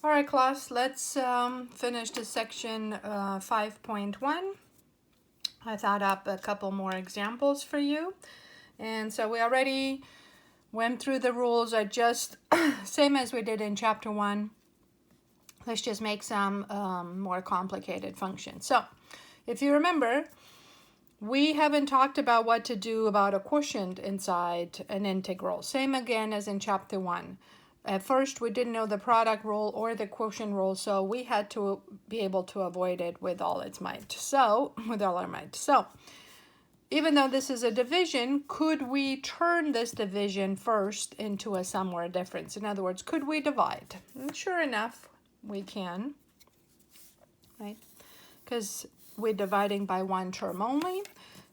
All right, class, let's finish the section 5.1. I thought up a couple more examples for you. And so we already went through the rules. I just, same as we did in chapter 1, let's just make some more complicated functions. So if you remember, we haven't talked about what to do about a quotient inside an integral. Same again as in chapter 1. At first, we didn't know the product rule or the quotient rule, so we had to be able to avoid it with all its might. So, with all our might. So, even though this is a division, could we turn this division first into a sum or a difference? In other words, could we divide? And sure enough, we can, right? Because we're dividing by one term only.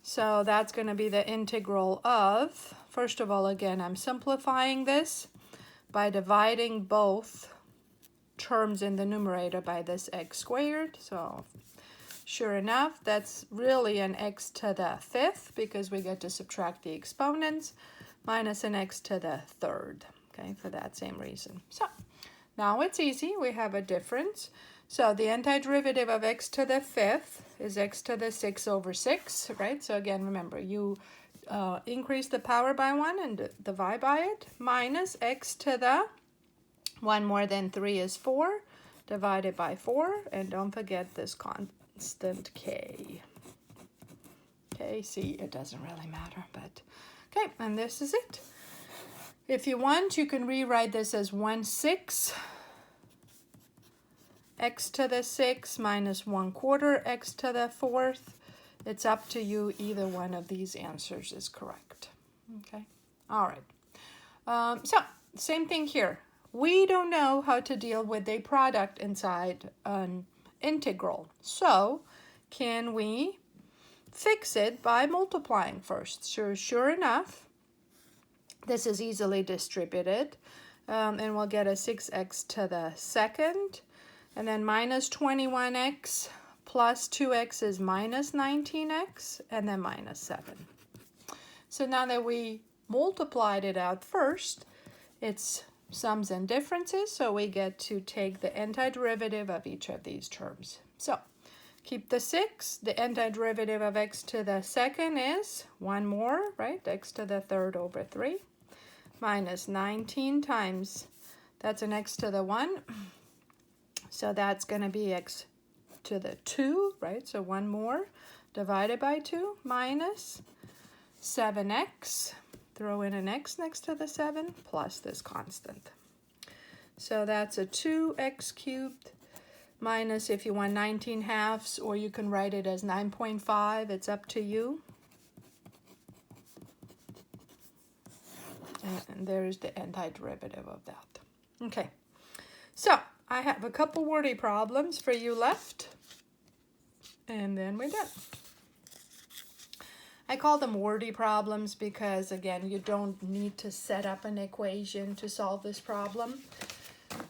So that's going to be the integral of, first of all, again, I'm simplifying this by dividing both terms in the numerator by this x squared. So sure enough, that's really an x to the fifth because we get to subtract the exponents minus an x to the third, okay, for that same reason. So now it's easy. We have a difference. So the antiderivative of x to the fifth is x to the 6 over 6, right? So again, remember, you increase the power by 1 and divide by it, minus x to the 1 more than 3 is 4, divided by 4, and don't forget this constant k. Okay, see, it doesn't really matter, but okay, and this is it. If you want, you can rewrite this as 1/6 x to the 6 minus 1/4 x to the 4th. It's up to you. Either one of these answers is correct. Okay, all right. So same thing here. We don't know how to deal with a product inside an integral. So can we fix it by multiplying first? Sure enough, this is easily distributed. And we'll get a 6x to the second. And then minus 21x plus 2x is minus 19x, and then minus 7. So now that we multiplied it out first, it's sums and differences, so we get to take the antiderivative of each of these terms. So keep the 6. The antiderivative of x to the second is 1 more, right? X to the third over 3 minus 19 times, that's an x to the 1. So that's going to be x to the 2, right? So 1 more divided by 2 minus 7x. Throw in an x next to the 7 plus this constant. So that's a 2x cubed minus, if you want 19 halves, or you can write it as 9.5. It's up to you. And there's the antiderivative of that. Okay, so I have a couple wordy problems for you left, and then we're done. I call them wordy problems because, again, you don't need to set up an equation to solve this problem.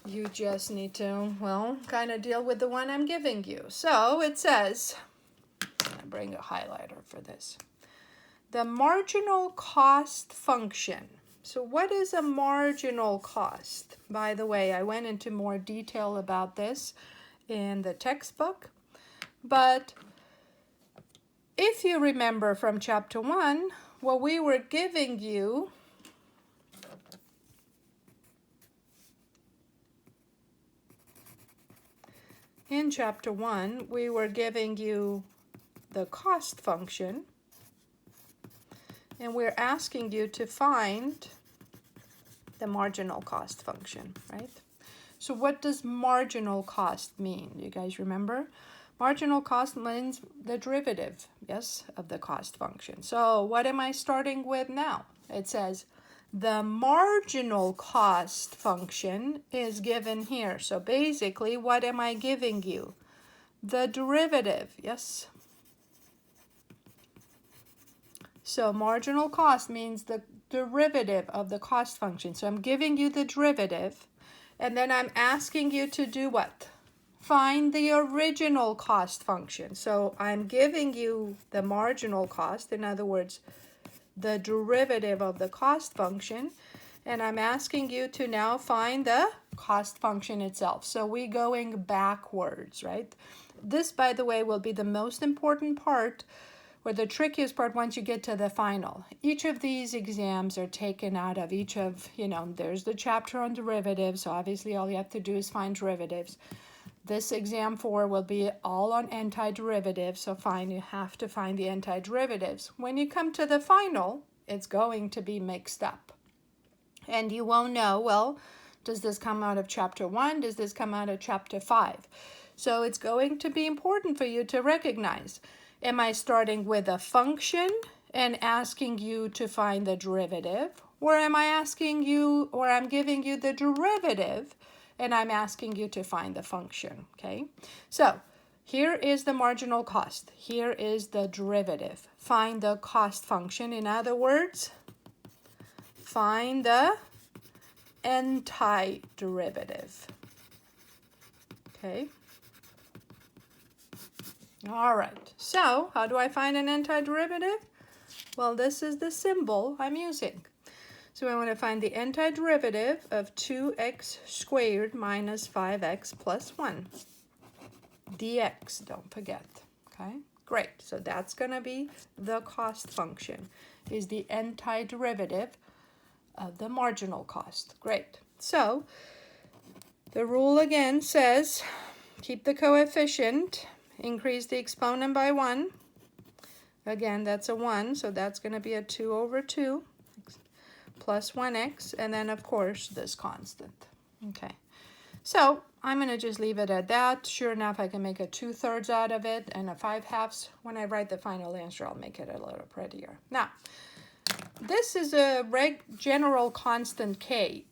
You just need to, well, kind of deal with the one I'm giving you. So it says, I'll bring a highlighter for this. The marginal cost function. So what is a marginal cost? By the way, I went into more detail about this in the textbook. But if you remember from chapter 1, what we were giving you in chapter 1, we were giving you the cost function. And we're asking you to find the marginal cost function, right? So what does marginal cost mean? You guys remember? Marginal cost means the derivative, yes, of the cost function. So what am I starting with now? It says the marginal cost function is given here. So basically, what am I giving you? The derivative, yes. So marginal cost means the derivative of the cost function. So I'm giving you the derivative, and then I'm asking you to do what? Find the original cost function. So I'm giving you the marginal cost, in other words, the derivative of the cost function, and I'm asking you to now find the cost function itself. So we're going backwards, right? This, by the way, will be the most important part, or the trickiest part once you get to the final. Each of these exams are taken out of each of, there's the chapter on derivatives. So obviously all you have to do is find derivatives. This exam 4 will be all on antiderivatives. So fine, you have to find the antiderivatives. When you come to the final, it's going to be mixed up. And you won't know, well, does this come out of chapter 1? Does this come out of chapter 5? So it's going to be important for you to recognize, am I starting with a function and asking you to find the derivative? Or am I asking you, or I'm giving you the derivative and I'm asking you to find the function, okay? So here is the marginal cost. Here is the derivative. Find the cost function. In other words, find the antiderivative, okay? All right, so how do I find an antiderivative? Well, this is the symbol I'm using. So I want to find the antiderivative of 2x squared minus 5x plus 1. dx, don't forget, okay? Great, so that's going to be the cost function, is the antiderivative of the marginal cost. Great, so the rule again says keep the coefficient, increase the exponent by 1. Again, that's a 1, so that's going to be a 2 over 2 plus 1x, and then, of course, this constant. Okay, so I'm going to just leave it at that. Sure enough, I can make a 2/3 out of it and a 5/2. When I write the final answer, I'll make it a little prettier. Now, this is a general constant k.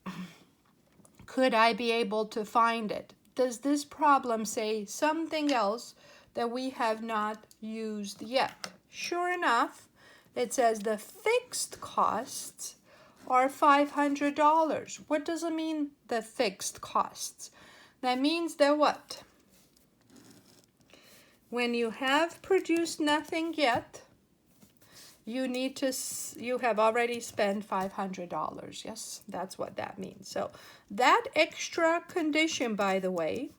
Could I be able to find it? Does this problem say something else that we have not used yet? Sure enough, it says the fixed costs are $500. What does it mean, the fixed costs? That means that what? When you have produced nothing yet, you have already spent $500. Yes, that's what that means. So that extra condition, by the way,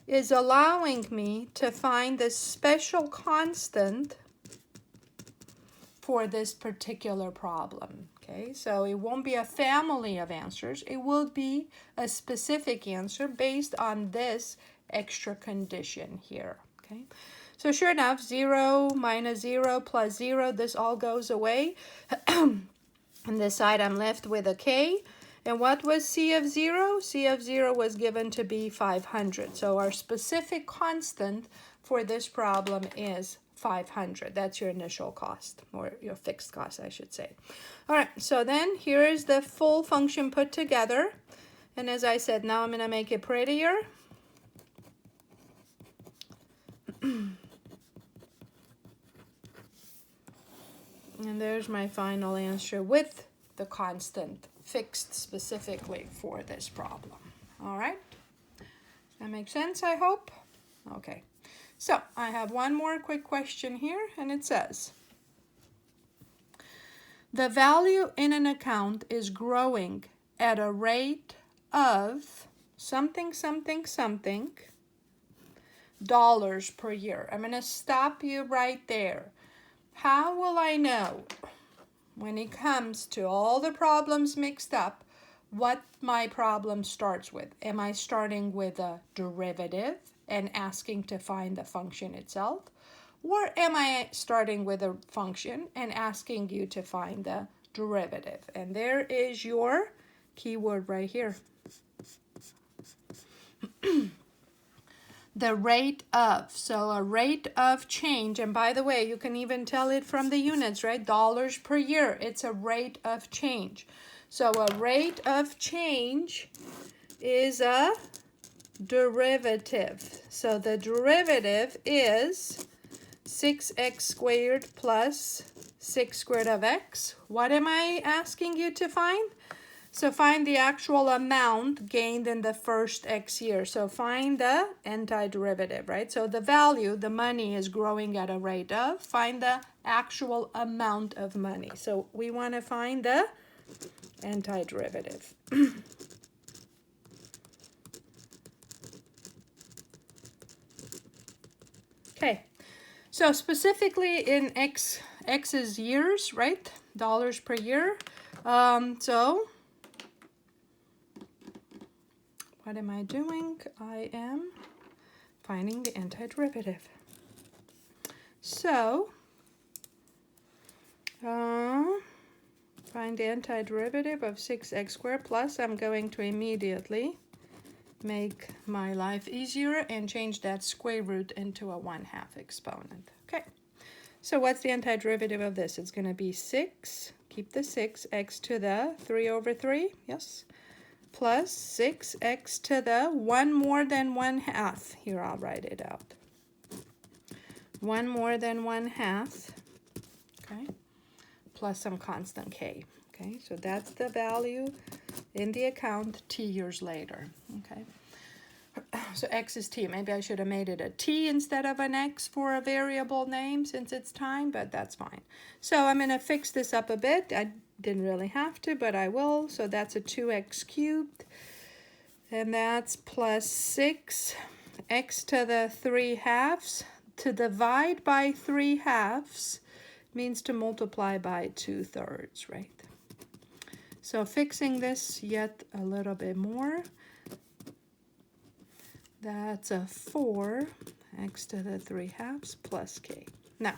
is allowing me to find the special constant for this particular problem. Okay, so it won't be a family of answers. It will be a specific answer based on this extra condition here. Okay, so sure enough, 0 minus 0 plus 0, this all goes away. On this side, I'm left with a k. And what was C of 0? C of 0 was given to be 500. So our specific constant for this problem is 500. That's your initial cost, or your fixed cost, I should say. All right, so then here is the full function put together. And as I said, now I'm going to make it prettier. And there's my final answer with the constant fixed specifically for this problem. All right, that makes sense, I hope. Okay, so I have one more quick question here, and it says, the value in an account is growing at a rate of something, something, something dollars per year. I'm going to stop you right there. How will I know, when it comes to all the problems mixed up, what my problem starts with? Am I starting with a derivative and asking to find the function itself? Or am I starting with a function and asking you to find the derivative? And there is your keyword right here. The rate of, so a rate of change, and by the way, you can even tell it from the units, right? Dollars per year, it's a rate of change. So a rate of change is a derivative. So the derivative is 6x squared plus 6 squared of x. What am I asking you to find? So find the actual amount gained in the first x year. So find the antiderivative, right? So the value, the money is growing at a rate of, find the actual amount of money. So we want to find the antiderivative. Okay, so specifically in X is years, right? Dollars per year. So what am I doing? I am finding the antiderivative. So find the antiderivative of 6x squared plus, I'm going to immediately make my life easier and change that square root into a 1/2 exponent. Okay, so what's the antiderivative of this? It's going to be 6, keep the 6, x to the 3/3, yes, plus 6x to the 1 more than 1/2. Here, I'll write it out. 1 more than 1/2, okay, plus some constant k. Okay, so that's the value in the account t years later. Okay, so x is t. Maybe I should have made it a t instead of an x for a variable name since it's time, but that's fine. So I'm going to fix this up a bit. I didn't really have to, but I will. So that's a 2x cubed, and that's plus 6x to the 3/2. To divide by 3/2 means to multiply by 2/3, right? So fixing this yet a little bit more, that's a 4x to the 3/2 plus k. Now,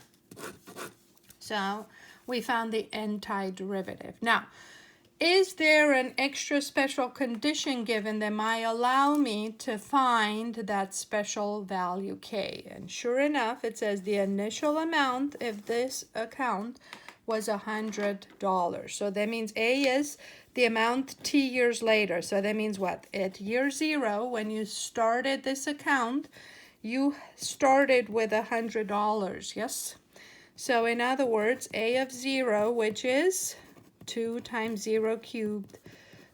so we found the antiderivative. Now, is there an extra special condition given that might allow me to find that special value k? And sure enough, it says the initial amount of this account was $100. So that means A is the amount t years later. So that means what? At year 0, when you started this account, you started with $100, yes? So in other words, A of 0, which is 2 times 0 cubed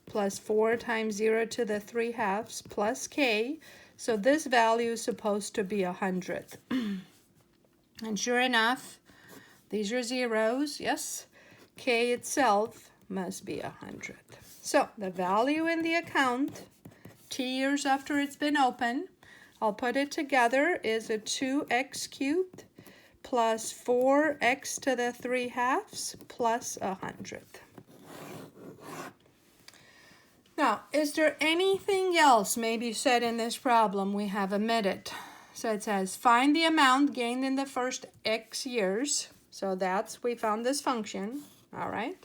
plus 4 times 0 to the 3/2 plus k. So this value is supposed to be 100. And sure enough, these are zeros, yes? K itself must be 100. So the value in the account, t years after it's been open, I'll put it together, is a 2x cubed plus 4x to the 3/2 plus 100. Now, is there anything else maybe said in this problem we have omitted? So it says, find the amount gained in the first x years. So we found this function, all right?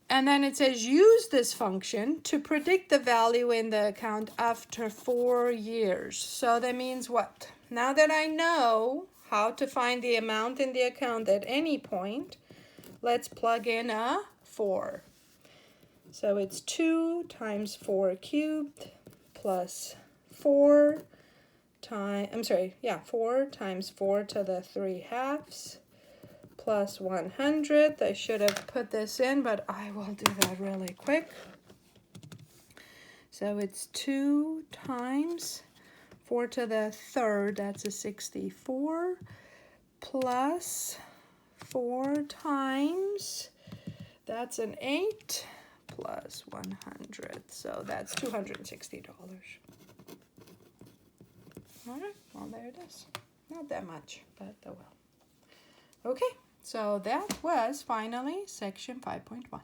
And then it says, use this function to predict the value in the account after 4 years. So that means what? Now that I know how to find the amount in the account at any point, let's plug in a 4. So it's 2 times 4 cubed plus 4 times 4 to the 3/2 plus 100. I should have put this in, but I will do that really quick. So it's 2 times 4 to the 3rd, that's a 64, plus 4 times, that's an 8, plus 100. So that's $260. All right, well, there it is. Not that much, but oh well. Okay, so that was finally section 5.1.